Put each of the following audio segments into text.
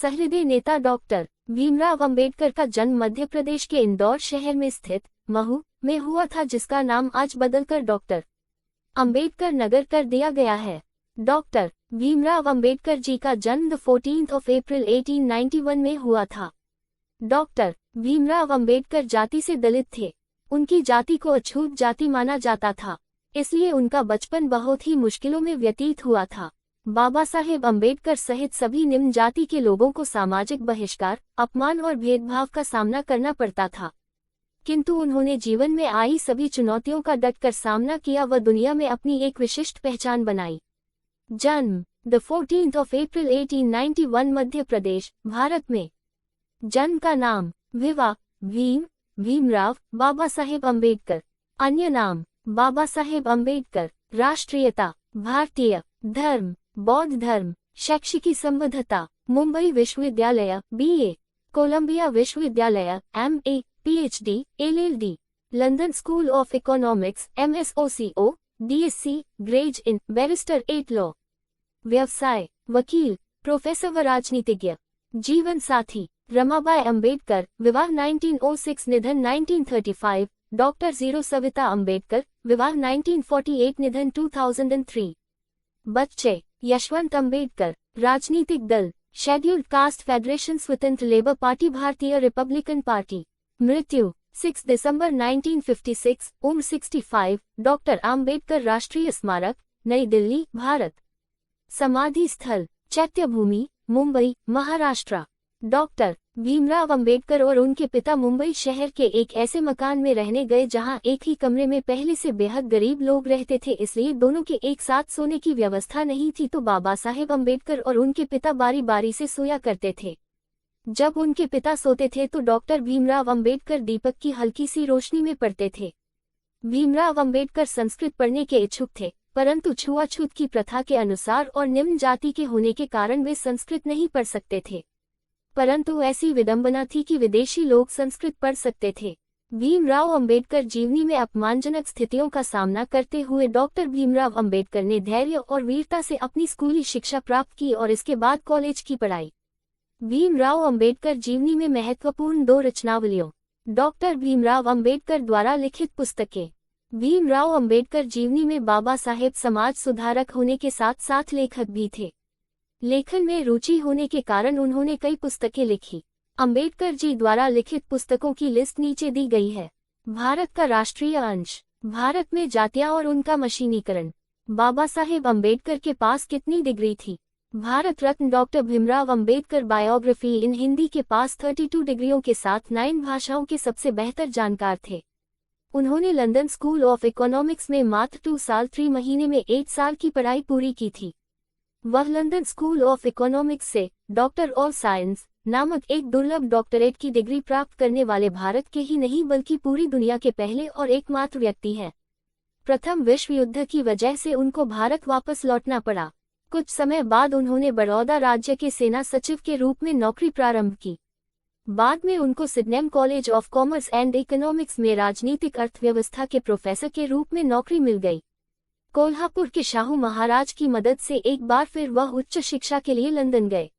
सहृदय नेता डॉक्टर भीमराव अंबेडकर का जन्म मध्य प्रदेश के इंदौर शहर में स्थित महू में हुआ था, जिसका नाम आज बदलकर डॉक्टर अंबेडकर नगर कर दिया गया है। डॉक्टर भीमराव अंबेडकर जी का जन्म 14 अप्रैल 1891 में हुआ था। डॉक्टर भीमराव अंबेडकर जाति से दलित थे। उनकी जाति को अछूत जाति माना जाता था, इसलिए उनका बचपन बहुत ही मुश्किलों में व्यतीत हुआ था। बाबा साहेब अंबेडकर सहित सभी निम्न जाति के लोगों को सामाजिक बहिष्कार, अपमान और भेदभाव का सामना करना पड़ता था, किंतु उन्होंने जीवन में आई सभी चुनौतियों का डटकर सामना किया व दुनिया में अपनी एक विशिष्ट पहचान बनाई। जन्म 14 अप्रैल 1891 मध्य प्रदेश, भारत में। जन्म का नाम विवाह भीमराव बाबा साहेब अंबेडकर। अन्य नाम बाबा साहेब अंबेडकर। राष्ट्रीयता भारतीय। धर्म बौद्ध धर्म। शैक्षिकी संबद्धता मुंबई विश्वविद्यालय BA, कोलंबिया विश्वविद्यालय MA, PhD, LLD, London school of economics MSOCO, DSc, grade in barrister 8 law. व्यवसाय वकील, प्रोफेसर व राजनीतिज्ञ। जीवन साथी रमाबाई अंबेडकर, विवाह 1906, निधन 1935। डॉक्टर 0 सविता अंबेडकर, विवाह 1948, निधन 2003। बच्चे यशवंत अंबेडकर। राजनीतिक दल शेड्यूल्ड कास्ट फेडरेशन, स्वतंत्र लेबर पार्टी, भारतीय रिपब्लिकन पार्टी। मृत्यु 6 दिसंबर 1956, उम्र 65। डॉक्टर अंबेडकर राष्ट्रीय स्मारक, नई दिल्ली, भारत। समाधि स्थल चैत्यभूमि, मुंबई, महाराष्ट्र। डॉक्टर भीमराव अंबेडकर और उनके पिता मुंबई शहर के एक ऐसे मकान में रहने गए जहां एक ही कमरे में पहले से बेहद गरीब लोग रहते थे, इसलिए दोनों के एक साथ सोने की व्यवस्था नहीं थी, तो बाबा साहेब अंबेडकर और उनके पिता बारी बारी से सोया करते थे। जब उनके पिता सोते थे तो डॉक्टर भीमराव अंबेडकर दीपक की हल्की सी रोशनी में पढ़ते थे। भीमराव अंबेडकर संस्कृत पढ़ने के इच्छुक थे, परंतु छुआछूत की प्रथा के अनुसार और निम्न जाति के होने के कारण वे संस्कृत नहीं पढ़ सकते थे, परंतु ऐसी विडंबना थी कि विदेशी लोग संस्कृत पढ़ सकते थे। भीमराव अंबेडकर जीवनी में अपमानजनक स्थितियों का सामना करते हुए डॉक्टर भीमराव अंबेडकर ने धैर्य और वीरता से अपनी स्कूली शिक्षा प्राप्त की और इसके बाद कॉलेज की पढ़ाई। भीमराव अंबेडकर जीवनी में महत्वपूर्ण 2 रचनावलियों। डॉक्टर भीमराव अंबेडकर द्वारा लिखित पुस्तकें। भीमराव अंबेडकर जीवनी में बाबा साहेब समाज सुधारक होने के साथ साथ लेखक भी थे। लेखन में रुचि होने के कारण उन्होंने कई पुस्तकें लिखी। अंबेडकर जी द्वारा लिखित पुस्तकों की लिस्ट नीचे दी गई है। भारत का राष्ट्रीय अंश, भारत में जातियां और उनका मशीनीकरण। बाबा साहेब अंबेडकर के पास कितनी डिग्री थी? भारत रत्न डॉक्टर भीमराव अंबेडकर बायोग्राफी इन हिंदी के पास 32 डिग्रियों के साथ 9 भाषाओं के सबसे बेहतर जानकार थे। उन्होंने लंदन स्कूल ऑफ इकोनॉमिक्स में मात्र 2 साल 3 महीने में 8 साल की पढ़ाई पूरी की थी। वह लंदन स्कूल ऑफ इकोनॉमिक्स से डॉक्टर ऑफ साइंस नामक एक दुर्लभ डॉक्टरेट की डिग्री प्राप्त करने वाले भारत के ही नहीं बल्कि पूरी दुनिया के पहले और एकमात्र व्यक्ति हैं। प्रथम विश्व युद्ध की वजह से उनको भारत वापस लौटना पड़ा। कुछ समय बाद उन्होंने बड़ौदा राज्य के सेना सचिव के रूप में नौकरी प्रारंभ की। बाद में उनको Sydenham college of commerce and economics में राजनीतिक अर्थव्यवस्था के प्रोफेसर के रूप में नौकरी मिल गई। कोल्हापुर के शाहू महाराज की मदद से एक बार फिर वह उच्च शिक्षा के लिए लंदन गए।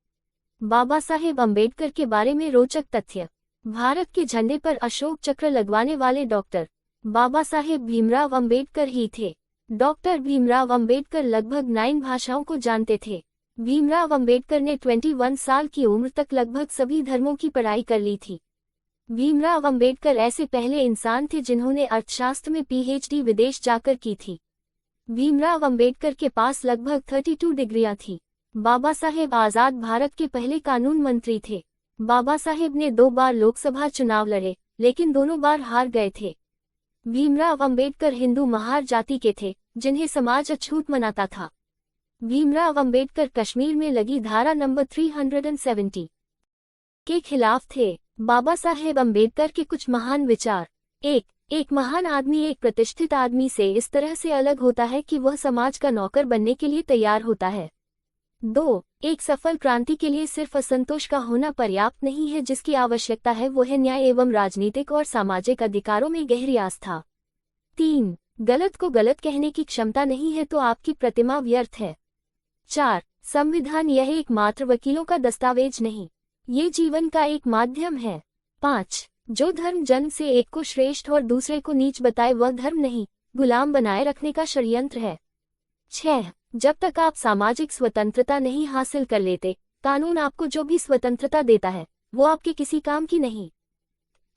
बाबा साहेब अंबेडकर के बारे में रोचक तथ्य। भारत के झंडे पर अशोक चक्र लगवाने वाले डॉक्टर बाबा साहेब भीमराव अंबेडकर ही थे। डॉक्टर भीमराव अंबेडकर लगभग 9 भाषाओं को जानते थे। भीमराव अंबेडकर ने 21 साल की उम्र तक लगभग सभी धर्मों की पढ़ाई कर ली थी। भीमराव अंबेडकर ऐसे पहले इंसान थे जिन्होंने अर्थशास्त्र में PhD विदेश जाकर की थी। भीमराव अंबेडकर के पास लगभग 32 डिग्रियां थी। बाबा साहेब आजाद भारत के पहले कानून मंत्री थे। बाबा साहेब ने 2 बार लोकसभा चुनाव लड़े, लेकिन दोनों बार हार गए थे। भीमराव अंबेडकर हिंदू महार जाति के थे, जिन्हें समाज अछूत मनाता था। भीमराव अंबेडकर कश्मीर में लगी धारा नंबर 370 के खिलाफ थे। बाबा साहेब अंबेडकर के कुछ महान विचार। एक महान आदमी एक प्रतिष्ठित आदमी से इस तरह से अलग होता है कि वह समाज का नौकर बनने के लिए तैयार होता है। 2. एक सफल क्रांति के लिए सिर्फ असंतोष का होना पर्याप्त नहीं है, जिसकी आवश्यकता है वो है न्याय एवं राजनीतिक और सामाजिक अधिकारों में गहरी आस्था। 3. गलत को गलत कहने की क्षमता नहीं है तो आपकी प्रतिमा व्यर्थ है। 4. संविधान यह एकमात्र वकीलों का दस्तावेज नहीं, ये जीवन का एक माध्यम है। 5. जो धर्म जन्म से एक को श्रेष्ठ और दूसरे को नीच बताए वह धर्म नहीं, गुलाम बनाए रखने का षड्यंत्र है। 6. जब तक आप सामाजिक स्वतंत्रता नहीं हासिल कर लेते, कानून आपको जो भी स्वतंत्रता देता है वो आपके किसी काम की नहीं।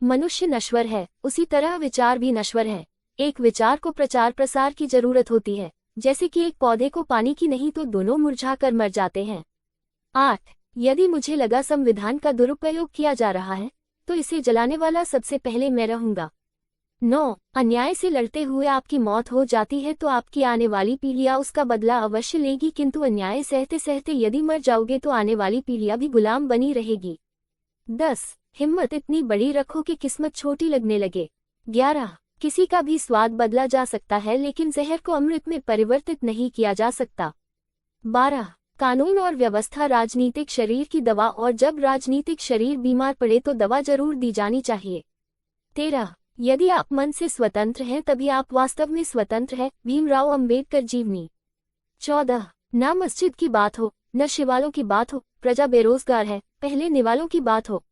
मनुष्य नश्वर है, उसी तरह विचार भी नश्वर है। एक विचार को प्रचार प्रसार की जरूरत होती है, जैसे कि एक पौधे को पानी की, नहीं तो दोनों मुरझा कर मर जाते हैं। 8. यदि मुझे लगा संविधान का दुरुपयोग किया जा रहा है तो इसे जलाने वाला सबसे पहले मैं रहूंगा। 9. अन्याय से लड़ते हुए आपकी मौत हो जाती है तो आपकी आने वाली पीढ़ियां उसका बदला अवश्य लेगी, किंतु अन्याय सहते सहते यदि मर जाओगे तो आने वाली पीढ़ियां भी गुलाम बनी रहेगी। 10. हिम्मत इतनी बड़ी रखो कि किस्मत छोटी लगने लगे। 11. किसी का भी स्वाद बदला जा सकता है लेकिन जहर को अमृत में परिवर्तित नहीं किया जा सकता। 12. कानून और व्यवस्था राजनीतिक शरीर की दवा, और जब राजनीतिक शरीर बीमार पड़े तो दवा जरूर दी जानी चाहिए। 13. यदि आप मन से स्वतंत्र हैं तभी आप वास्तव में स्वतंत्र हैं। भीमराव अंबेडकर जीवनी। 14. न मस्जिद की बात हो, न शिवालों की बात हो, प्रजा बेरोजगार है, पहले निवालों की बात हो।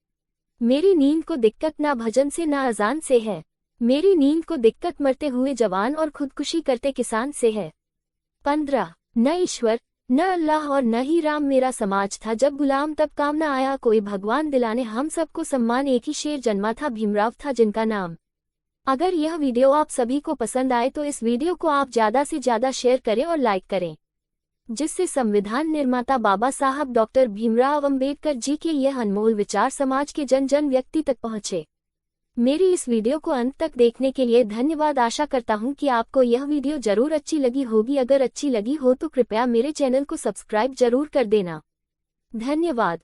मेरी नींद को दिक्कत ना भजन से ना अजान से है, मेरी नींद को दिक्कत मरते हुए जवान और खुदकुशी करते किसान से है। 15. न ईश्वर, न अल्लाह और न ही राम मेरा समाज था, जब गुलाम तब काम न आया कोई भगवान दिलाने हम सबको सम्मान, एक ही शेर जन्मा था भीमराव था जिनका नाम। अगर यह वीडियो आप सभी को पसंद आए तो इस वीडियो को आप ज़्यादा से ज़्यादा शेयर करें और लाइक करें, जिससे संविधान निर्माता बाबा साहब डॉक्टर भीमराव अंबेडकर जी के यह अनमोल विचार समाज के जन जन व्यक्ति तक पहुँचे। मेरी इस वीडियो को अंत तक देखने के लिए धन्यवाद। आशा करता हूँ कि आपको यह वीडियो जरूर अच्छी लगी होगी। अगर अच्छी लगी हो तो कृपया मेरे चैनल को सब्सक्राइब जरूर कर देना। धन्यवाद।